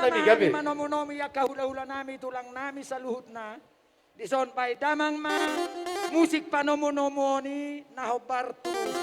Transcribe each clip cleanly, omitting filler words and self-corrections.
lagi gabi. Manomonomi ya kahula-hula nami tulang nami sa luhut na. Dison pa'y damang musik panomonomoni nahobar tusi.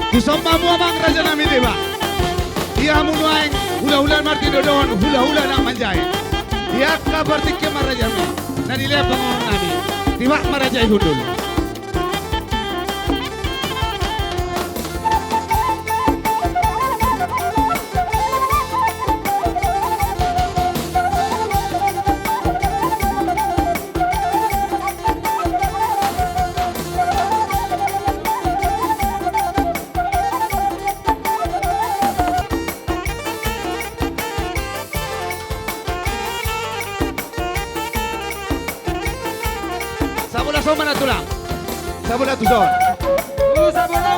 Kusamba mo abang raja nami diba? Dia munuaing hula-hula Martin Dodon, hula-hula na manjay. Dia kabartik ke maraja mi. Nanile bangon nami. Tiba marajay hudul. Sabula tulang. Sabula tu son. Sabula